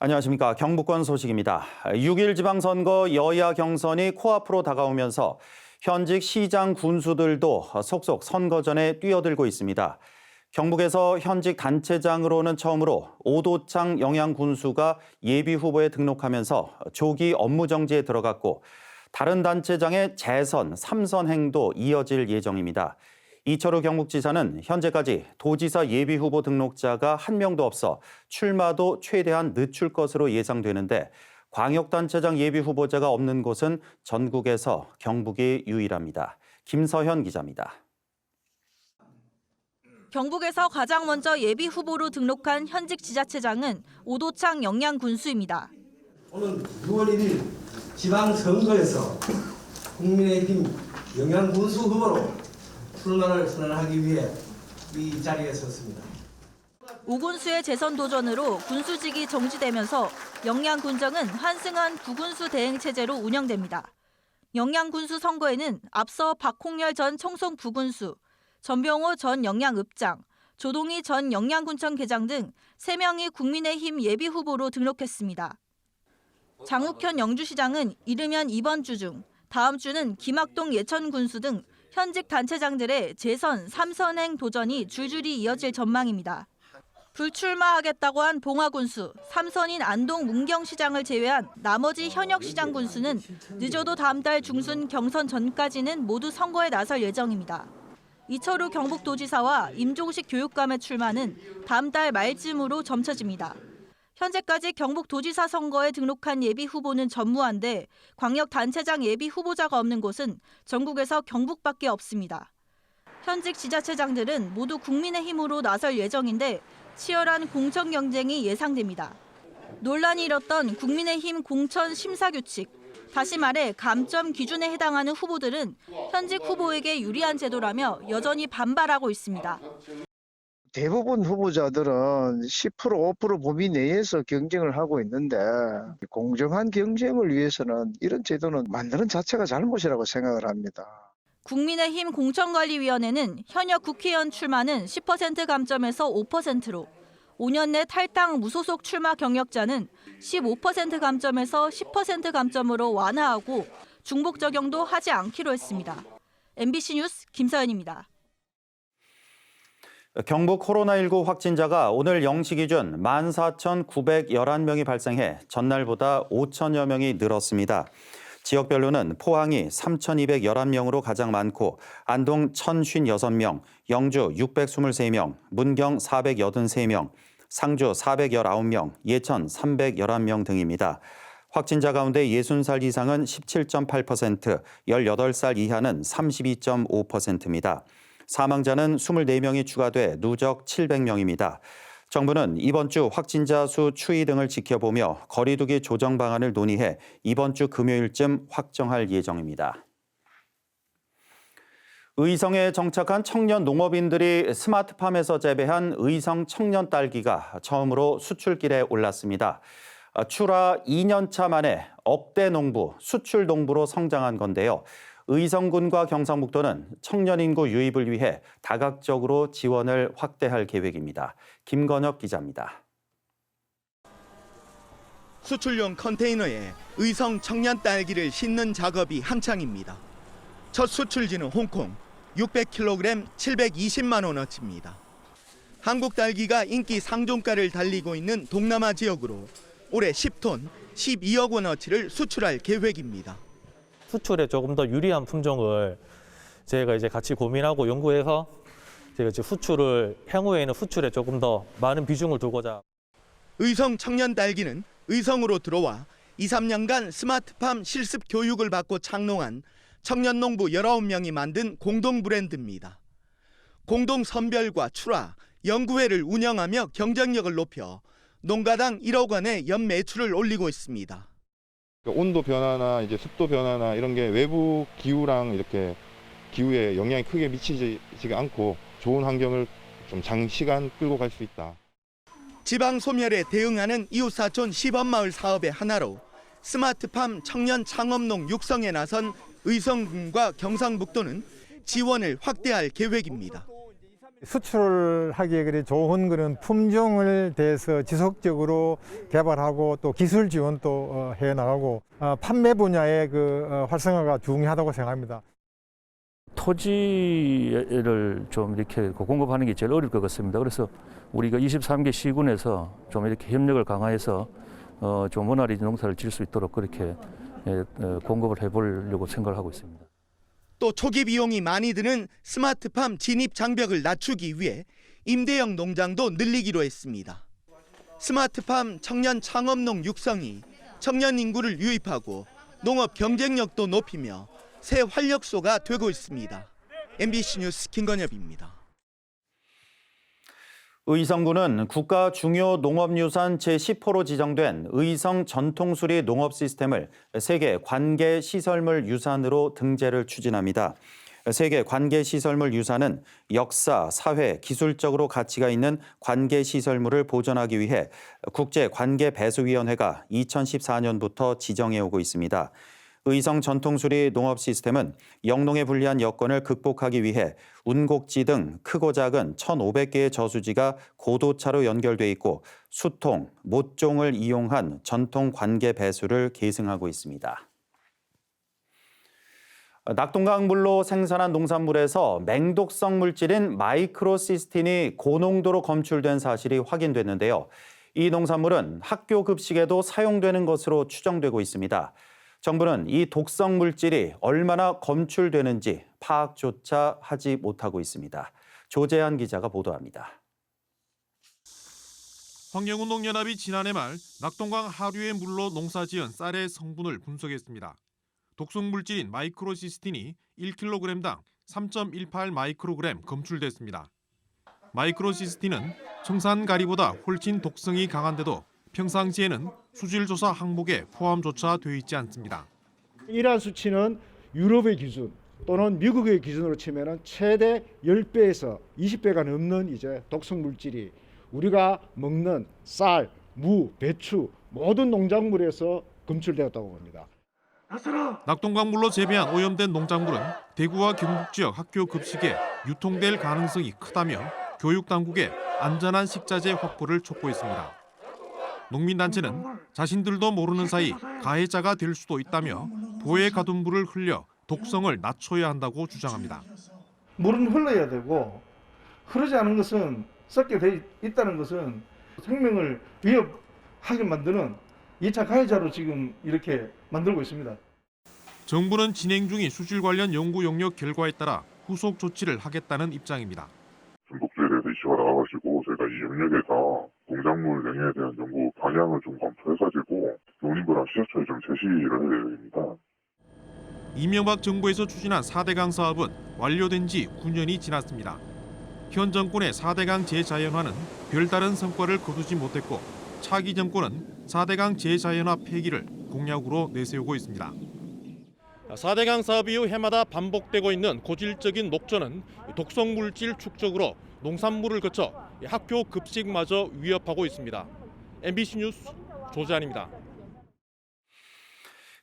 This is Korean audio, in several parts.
안녕하십니까. 경북권 소식입니다. 6일 지방선거 여야 경선이 코앞으로 다가오면서 현직 시장 군수들도 속속 선거 전에 뛰어들고 있습니다. 경북에서 현직 단체장으로는 처음으로 오도창 영양군수가 예비후보에 등록하면서 조기 업무정지에 들어갔고 다른 단체장의 재선, 3선행도 이어질 예정입니다. 이철우 경북지사는 현재까지 도지사 예비후보 등록자가 한 명도 없어 출마도 최대한 늦출 것으로 예상되는데 광역단체장 예비후보자가 없는 곳은 전국에서 경북이 유일합니다. 김서현 기자입니다. 경북에서 가장 먼저 예비후보로 등록한 현직 지자체장은 오도창 영양군수입니다. 오는 6월 1일 지방선거에서 국민의힘 영양군수 후보로 출마를 선언하기 위해 이 자리에 섰습니다. 오 군수의 재선 도전으로 군수직이 정지되면서 영양군정은 환승한 부군수 대행 체제로 운영됩니다. 영양군수 선거에는 앞서 박홍렬 전 청송 부군수, 전병호 전 영양읍장, 조동희 전 영양군청 계장 등 3명이 국민의힘 예비후보로 등록했습니다. 장욱현 영주시장은 이르면 이번 주 중, 다음 주는 김학동 예천군수 등 현직 단체장들의 재선 3선행 도전이 줄줄이 이어질 전망입니다. 불출마하겠다고 한 봉화군수, 3선인 안동 문경시장을 제외한 나머지 현역 시장 군수는 늦어도 다음 달 중순 경선 전까지는 모두 선거에 나설 예정입니다. 이철우 경북도지사와 임종식 교육감의 출마는 다음 달 말쯤으로 점쳐집니다. 현재까지 경북도지사 선거에 등록한 예비후보는 전무한데 광역단체장 예비후보자가 없는 곳은 전국에서 경북밖에 없습니다. 현직 지자체장들은 모두 국민의힘으로 나설 예정인데 치열한 공천 경쟁이 예상됩니다. 논란이 일었던 국민의힘 공천 심사규칙, 다시 말해 감점 기준에 해당하는 후보들은 현직 후보에게 유리한 제도라며 여전히 반발하고 있습니다. 대부분 후보자들은 10%, 5% 범위 내에서 경쟁을 하고 있는데 공정한 경쟁을 위해서는 이런 제도는 만드는 자체가 잘못이라고 생각을 합니다. 국민의힘 공천관리위원회는 현역 국회의원 출마는 10% 감점에서 5%로, 5년 내 탈당 무소속 출마 경력자는 15% 감점에서 10% 감점으로 완화하고 중복 적용도 하지 않기로 했습니다. MBC 뉴스 김서연입니다. 경북 코로나19 확진자가 오늘 0시 기준 14,911명이 발생해 전날보다 5천여 명이 늘었습니다. 지역별로는 포항이 3,211명으로 가장 많고 안동 1,056명, 영주 623명, 문경 483명, 상주 419명, 예천 311명 등입니다. 확진자 가운데 60살 이상은 17.8%, 18살 이하는 32.5%입니다. 사망자는 24명이 추가돼 누적 700명입니다. 정부는 이번 주 확진자 수 추이 등을 지켜보며 거리두기 조정 방안을 논의해 이번 주 금요일쯤 확정할 예정입니다. 의성에 정착한 청년 농업인들이 스마트팜에서 재배한 의성 청년 딸기가 처음으로 수출길에 올랐습니다. 출하 2년차 만에 억대 농부, 수출 농부로 성장한 건데요. 의성군과 경상북도는 청년 인구 유입을 위해 다각적으로 지원을 확대할 계획입니다. 김건혁 기자입니다. 수출용 컨테이너에 의성 청년 딸기를 싣는 작업이 한창입니다. 첫 수출지는 홍콩, 600kg 720만 원어치입니다. 한국 딸기가 인기 상종가를 달리고 있는 동남아 지역으로 올해 10톤 12억 원어치를 수출할 계획입니다. 수출에 조금 더 유리한 품종을 저희가 이제 같이 고민하고 연구해서 저희가 수출을 향후에는 수출에 조금 더 많은 비중을 두고자. 의성 청년 딸기는 의성으로 들어와 2, 3년간 스마트팜 실습 교육을 받고 창농한 청년 농부 19명이 만든 공동 브랜드입니다. 공동 선별과 출하, 연구회를 운영하며 경쟁력을 높여 농가당 1억 원의 연 매출을 올리고 있습니다. 온도 변화나 이제 습도 변화나 이런 게 외부 기후랑 이렇게 기후에 영향이 크게 미치지가 않고 좋은 환경을 좀 장시간 끌고 갈 수 있다. 지방 소멸에 대응하는 이웃사촌 시범마을 사업의 하나로 스마트팜 청년 창업농 육성에 나선 의성군과 경상북도는 지원을 확대할 계획입니다. 수출하기에 그래 좋은 그런 품종을 대해서 지속적으로 개발하고 또 기술 지원도 해 나가고 판매 분야의 그 활성화가 중요하다고 생각합니다. 토지를 좀 이렇게 공급하는 게 제일 어려울 것 같습니다. 그래서 우리가 23개 시군에서 좀 이렇게 협력을 강화해서 좀 원활히 농사를 지을 수 있도록 그렇게 공급을 해보려고 생각을 하고 있습니다. 또 초기 비용이 많이 드는 스마트팜 진입 장벽을 낮추기 위해 임대형 농장도 늘리기로 했습니다. 스마트팜 청년 창업농 육성이 청년 인구를 유입하고 농업 경쟁력도 높이며 새 활력소가 되고 있습니다. MBC 뉴스 김건엽입니다. 의성군은 국가 중요 농업유산 제10호로 지정된 의성 전통수리 농업 시스템을 세계 관계 시설물 유산으로 등재를 추진합니다. 세계 관계 시설물 유산은 역사, 사회, 기술적으로 가치가 있는 관계 시설물을 보존하기 위해 국제관계배수위원회가 2014년부터 지정해 오고 있습니다. 의성 전통수리 농업 시스템은 영농에 불리한 여건을 극복하기 위해 운곡지 등 크고 작은 1,500개의 저수지가 고도차로 연결돼 있고 수통, 못종을 이용한 전통 관계 배수를 계승하고 있습니다. 낙동강물로 생산한 농산물에서 맹독성 물질인 마이크로시스틴이 고농도로 검출된 사실이 확인됐는데요. 이 농산물은 학교 급식에도 사용되는 것으로 추정되고 있습니다. 정부는 이 독성 물질이 얼마나 검출되는지 파악조차 하지 못하고 있습니다. 조재한 기자가 보도합니다. 환경운동연합이 지난해 말 낙동강 하류의 물로 농사지은 쌀의 성분을 분석했습니다. 독성 물질인 마이크로시스틴이 1kg당 3.18 마이크로그램 검출됐습니다. 마이크로시스틴은 청산가리보다 훨씬 독성이 강한데도 평상시에는 수질조사 항목에 포함조차 되어 있지 않습니다. 이러한 수치는 유럽의 기준 또는 미국의 기준으로 치면 최대 10배에서 20배가 넘는 이제 독성 물질이 우리가 먹는 쌀, 무, 배추 모든 농작물에서 검출되었다고 봅니다. 낙동강물로 재배한 오염된 농작물은 대구와 경북 지역 학교 급식에 유통될 가능성이 크다며 교육당국에 안전한 식자재 확보를 촉구했습니다. 농민단체는 자신들도 모르는 사이 가해자가 될 수도 있다며 도에 가둔 물을 흘려 독성을 낮춰야 한다고 주장합니다. 물은 흘러야 되고 흐르지 않은 것은 썩게 돼 있다는 것은 생명을 위협하게 만드는 2차 가해자로 지금 이렇게 만들고 있습니다. 정부는 진행 중인 수질 관련 연구 용역 결과에 따라 후속 조치를 하겠다는 입장입니다. 전북주에 대해서 이슈가 나와가지고 저희가 이 영역에서 농작물 영역에 대한 연구 방향을 좀 검토해가지고 농림부랑 시사처에 좀 제시를 해야 됩니다. 이명박 정부에서 추진한 4대강 사업은 완료된 지 9년이 지났습니다. 현 정권의 4대강 재자연화는 별다른 성과를 거두지 못했고 차기 정권은 4대강 재자연화 폐기를 공약으로 내세우고 있습니다. 4대강 사업 이후 해마다 반복되고 있는 고질적인 녹조는 독성 물질 축적으로 농산물을 거쳐 학교 급식마저 위협하고 있습니다. MBC 뉴스 조재한입니다.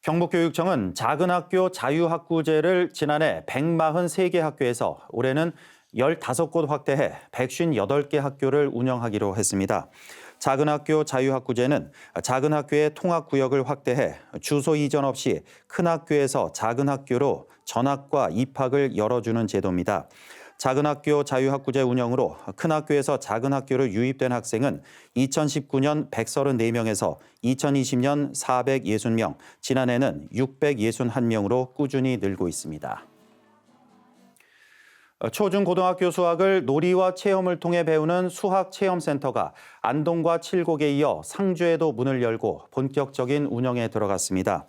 경북교육청은 작은 학교 자유학구제를 지난해 143개 학교에서 올해는 15곳 확대해 158개 학교를 운영하기로 했습니다. 작은 학교 자유학구제는 작은 학교의 통학구역을 확대해 주소 이전 없이 큰 학교에서 작은 학교로 전학과 입학을 열어주는 제도입니다. 작은 학교 자유학구제 운영으로 큰 학교에서 작은 학교로 유입된 학생은 2019년 134명에서 2020년 460명, 지난해는 661명으로 꾸준히 늘고 있습니다. 초중고등학교 수학을 놀이와 체험을 통해 배우는 수학체험센터가 안동과 칠곡에 이어 상주에도 문을 열고 본격적인 운영에 들어갔습니다.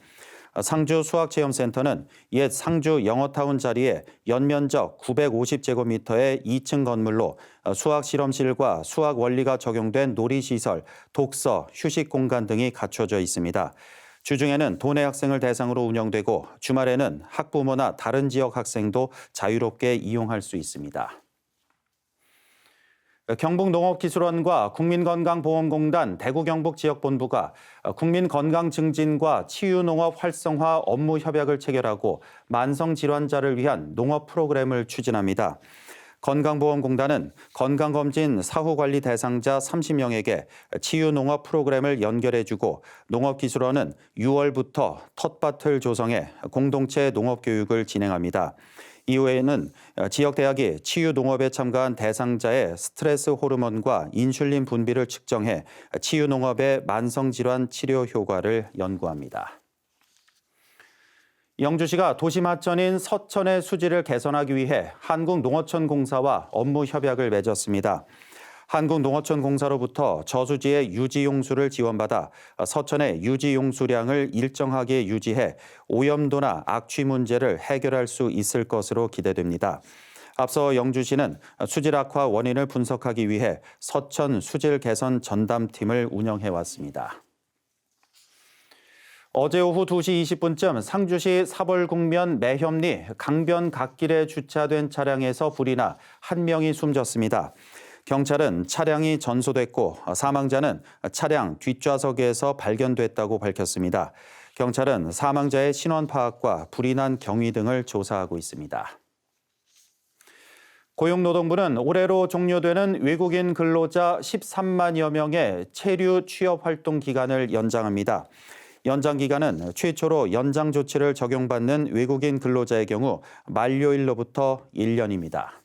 상주 수학체험센터는 옛 상주 영어타운 자리에 연면적 950제곱미터의 2층 건물로 수학실험실과 수학 원리가 적용된 놀이시설, 독서, 휴식 공간 등이 갖춰져 있습니다. 주중에는 도내 학생을 대상으로 운영되고 주말에는 학부모나 다른 지역 학생도 자유롭게 이용할 수 있습니다. 경북농업기술원과 국민건강보험공단 대구경북지역본부가 국민건강증진과 치유농업 활성화 업무 협약을 체결하고 만성질환자를 위한 농업 프로그램을 추진합니다. 건강보험공단은 건강검진 사후관리 대상자 30명에게 치유농업 프로그램을 연결해주고 농업기술원은 6월부터 텃밭을 조성해 공동체 농업교육을 진행합니다. 이후에는 지역 대학이 치유 농업에 참가한 대상자의 스트레스 호르몬과 인슐린 분비를 측정해 치유 농업의 만성 질환 치료 효과를 연구합니다. 영주시가 도심 하천인 서천의 수질을 개선하기 위해 한국농어촌공사와 업무 협약을 맺었습니다. 한국농어촌공사로부터 저수지의 유지용수를 지원받아 서천의 유지용수량을 일정하게 유지해 오염도나 악취 문제를 해결할 수 있을 것으로 기대됩니다. 앞서 영주시는 수질 악화 원인을 분석하기 위해 서천 수질 개선 전담팀을 운영해왔습니다. 어제 오후 2시 20분쯤 상주시 사벌국면 매협리 강변 갓길에 주차된 차량에서 불이 나 한 명이 숨졌습니다. 경찰은 차량이 전소됐고 사망자는 차량 뒷좌석에서 발견됐다고 밝혔습니다. 경찰은 사망자의 신원 파악과 불이 난 경위 등을 조사하고 있습니다. 고용노동부는 올해로 종료되는 외국인 근로자 13만여 명의 체류 취업 활동 기간을 연장합니다. 연장 기간은 최초로 연장 조치를 적용받는 외국인 근로자의 경우 만료일로부터 1년입니다.